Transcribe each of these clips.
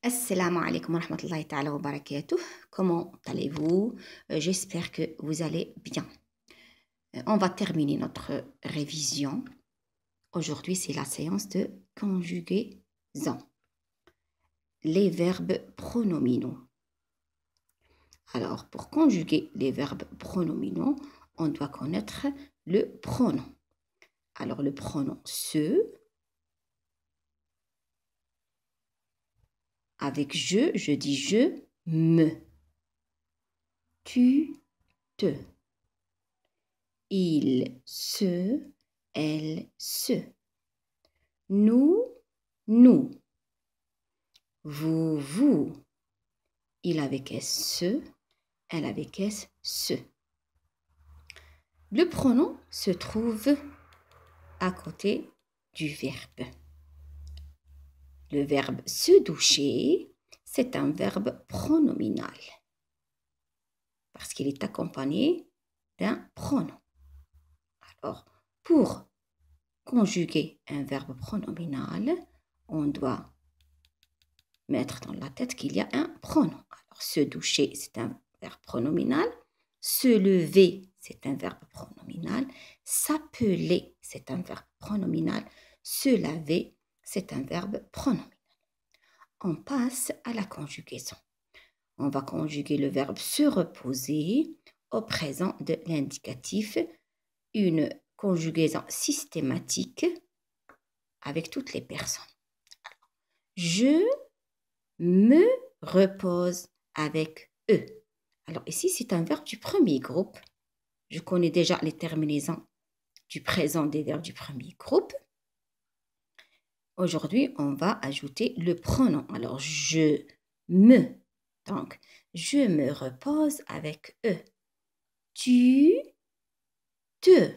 Assalamu alaikum wa rahmatullahi ta'ala wa barakatuh. Comment allez-vous? J'espère que vous allez bien. On va terminer notre révision. Aujourd'hui, c'est la séance de conjugaison. Les verbes pronominaux. Alors, pour conjuguer les verbes pronominaux, on doit connaître le pronom. Alors, le pronom se, avec je dis je, me. Tu, te. Il, se, elle, se. Nous, nous. Vous. Il avec S, se. Elle avec S, se. Le pronom se trouve à côté du verbe. Le verbe se doucher, c'est un verbe pronominal parce qu'il est accompagné d'un pronom. Alors, pour conjuguer un verbe pronominal, on doit mettre dans la tête qu'il y a un pronom. Alors, se doucher, c'est un verbe pronominal. Se lever, c'est un verbe pronominal. S'appeler, c'est un verbe pronominal. Se laver, c'est un verbe pronominal. On passe à la conjugaison. On va conjuguer le verbe se reposer au présent de l'indicatif, une conjugaison systématique avec toutes les personnes. Je me repose avec eux. Alors ici, c'est un verbe du premier groupe. Je connais déjà les terminaisons du présent des verbes du premier groupe. Aujourd'hui, on va ajouter le pronom. Alors, je me. Donc, je me repose avec eux. Tu te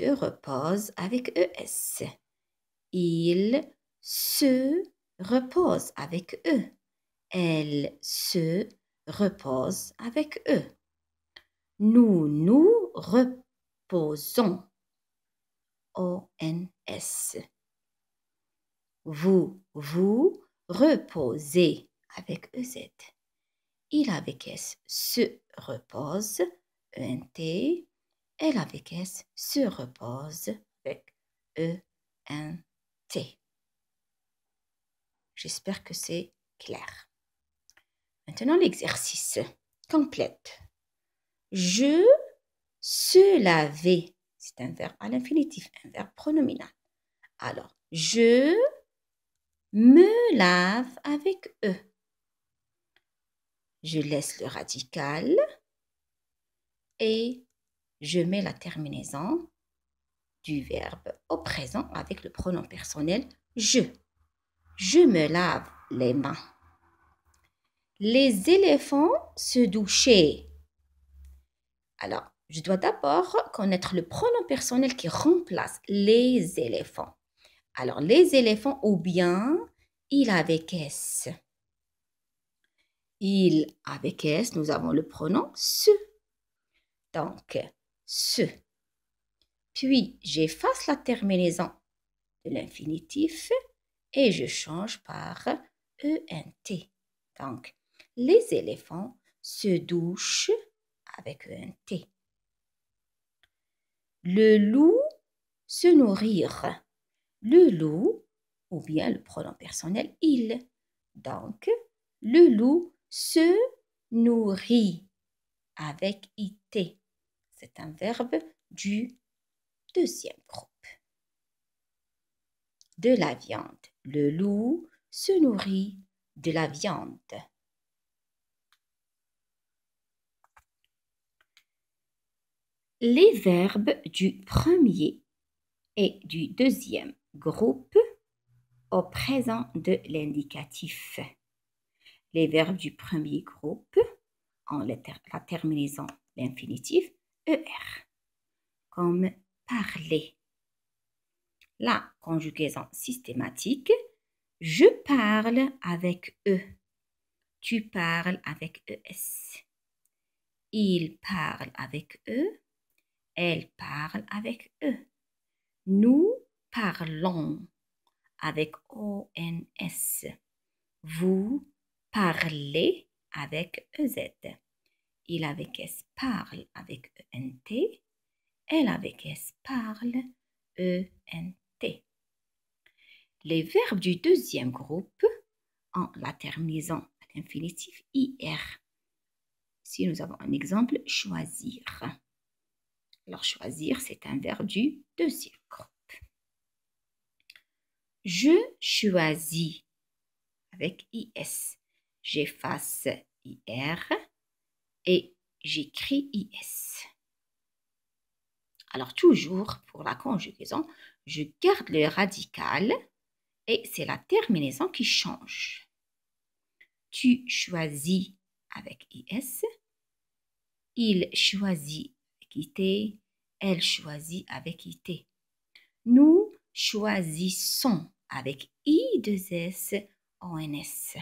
reposes avec ES. Il se repose avec eux. Elle se repose avec eux. Nous nous reposons. ONS. Vous reposez avec EZ. Il avec S se repose, ENT. Elle avec S se repose avec ENT. J'espère que c'est clair. Maintenant, l'exercice complète. Je se laver. C'est un verbe à l'infinitif, un verbe pronominal. Alors, je me lave avec eux. Je laisse le radical et je mets la terminaison du verbe au présent avec le pronom personnel je. Je me lave les mains. Les éléphants se douchaient. Alors, je dois d'abord connaître le pronom personnel qui remplace les éléphants. Alors, les éléphants ou bien il avec S. Il avec S, nous avons le pronom se. Donc, se. Puis, j'efface la terminaison de l'infinitif et je change par ENT. Donc, les éléphants se douchent avec ENT. Le loup se nourrir. Le loup, ou bien le pronom personnel il. Donc, le loup se nourrit avec IT. C'est un verbe du deuxième groupe. De la viande. Le loup se nourrit de la viande. Les verbes du premier et du deuxième groupe au présent de l'indicatif. Les verbes du premier groupe ont la terminaison l'infinitif ER, comme parler. La conjugaison systématique, je parle avec eux. Tu parles avec ES. Il parle avec eux. Elle parle avec eux. Nous parlons avec ONS. Vous parlez avec EZ. Il avec S parle avec ENT. Elle avec S parle ENT. Les verbes du deuxième groupe ont la terminaison à l'infinitif IR. Si nous avons un exemple, choisir. Alors, choisir, c'est un verbe du deuxième groupe. Je choisis avec IS. J'efface IR et j'écris IS. Alors, toujours pour la conjugaison, je garde le radical et c'est la terminaison qui change. Tu choisis avec IS. Il choisit avec IT. Elle choisit avec IT. Nous choisissons avec I2S ONS.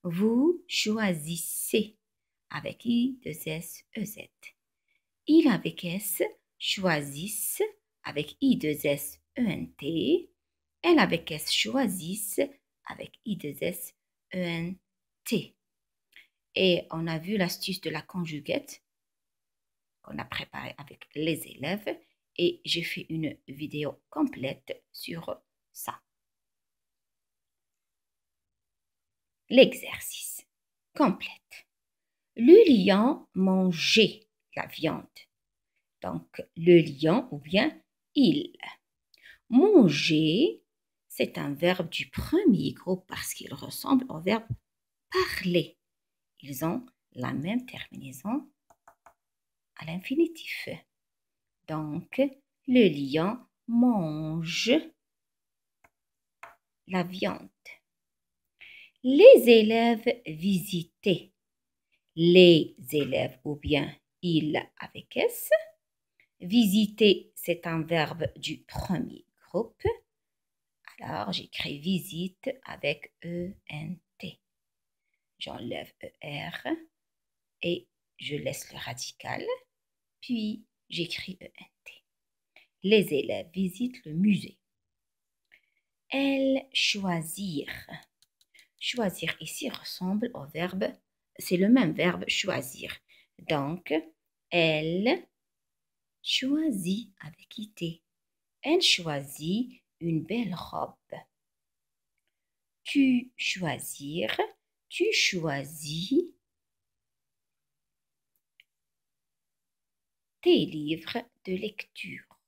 Vous choisissez avec I2S EZ. Il avec S choisissent avec I2S ENT. Elle avec S choisissent avec I2S ENT. Et on a vu l'astuce de la conjuguette qu'on a préparée avec les élèves et j'ai fait une vidéo complète sur ça. L'exercice complète. Le lion mangeait la viande. Donc, le lion ou bien il. Manger, c'est un verbe du premier groupe parce qu'il ressemble au verbe parler. Ils ont la même terminaison à l'infinitif. Donc, le lion mange la viande. Les élèves visitaient. Les élèves ou bien ils avec S. Visiter, c'est un verbe du premier groupe. Alors, j'écris visite avec ENT. J'enlève ER et je laisse le radical. Puis, j'écris ENT. Les élèves visitent le musée. Elles choisirent. Choisir ici ressemble au verbe, c'est le même verbe choisir. Donc, elle choisit avec IT. Elle choisit une belle robe. Tu choisir, tu choisis tes livres de lecture.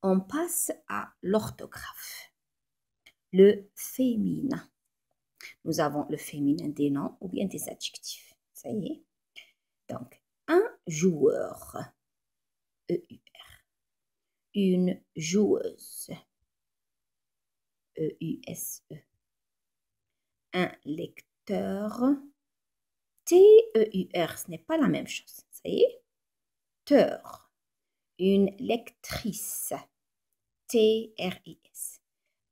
On passe à l'orthographe. Le féminin. Nous avons le féminin des noms ou bien des adjectifs. Ça y est. Donc, un joueur. EUR. Une joueuse. EUSE. Un lecteur. TEUR. Ce n'est pas la même chose. Ça y est. Teur. Une lectrice. TRIS.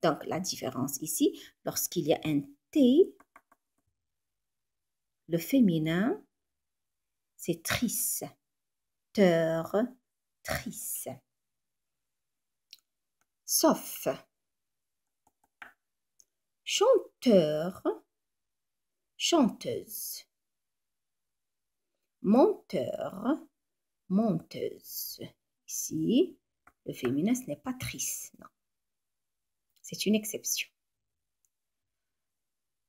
Donc, la différence ici, lorsqu'il y a un T, le féminin, c'est tris. Teur, tris. Sauf. Chanteur, chanteuse. Monteur, monteuse. Ici, le féminin, ce n'est pas tris, non. C'est une exception.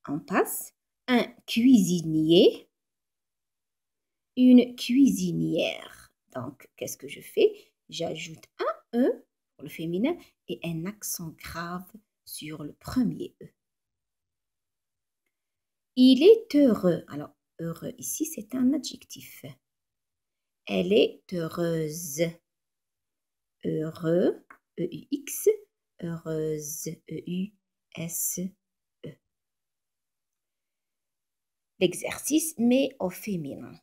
On passe. Un cuisinier, une cuisinière. Donc, qu'est-ce que je fais? J'ajoute un E pour le féminin et un accent grave sur le premier E. Il est heureux. Alors, heureux ici, c'est un adjectif. Elle est heureuse. Heureux, E-U-X, heureuse, E-U-S-E. L'exercice, mais au féminin.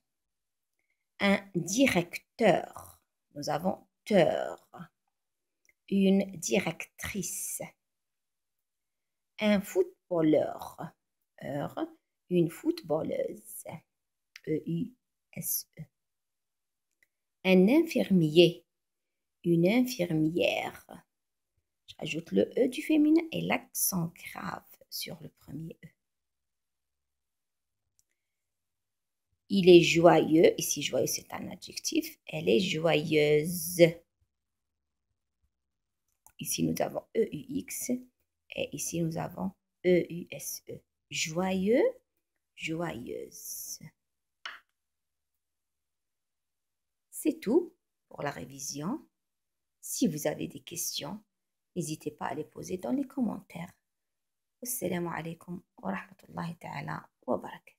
Un directeur. Nous avons teur. Une directrice. Un footballeur. Une footballeuse. E-U-S-E. Un infirmier. Une infirmière. Ajoute le E du féminin et l'accent grave sur le premier E. Il est joyeux. Ici, joyeux, c'est un adjectif. Elle est joyeuse. Ici, nous avons E-U-X. Et ici, nous avons E-U-S-E. Joyeux, joyeuse. C'est tout pour la révision. Si vous avez des questions, n'hésitez pas à les poser dans les commentaires. Assalamu alaikum wa rahmatullahi ta'ala wa barakatuh.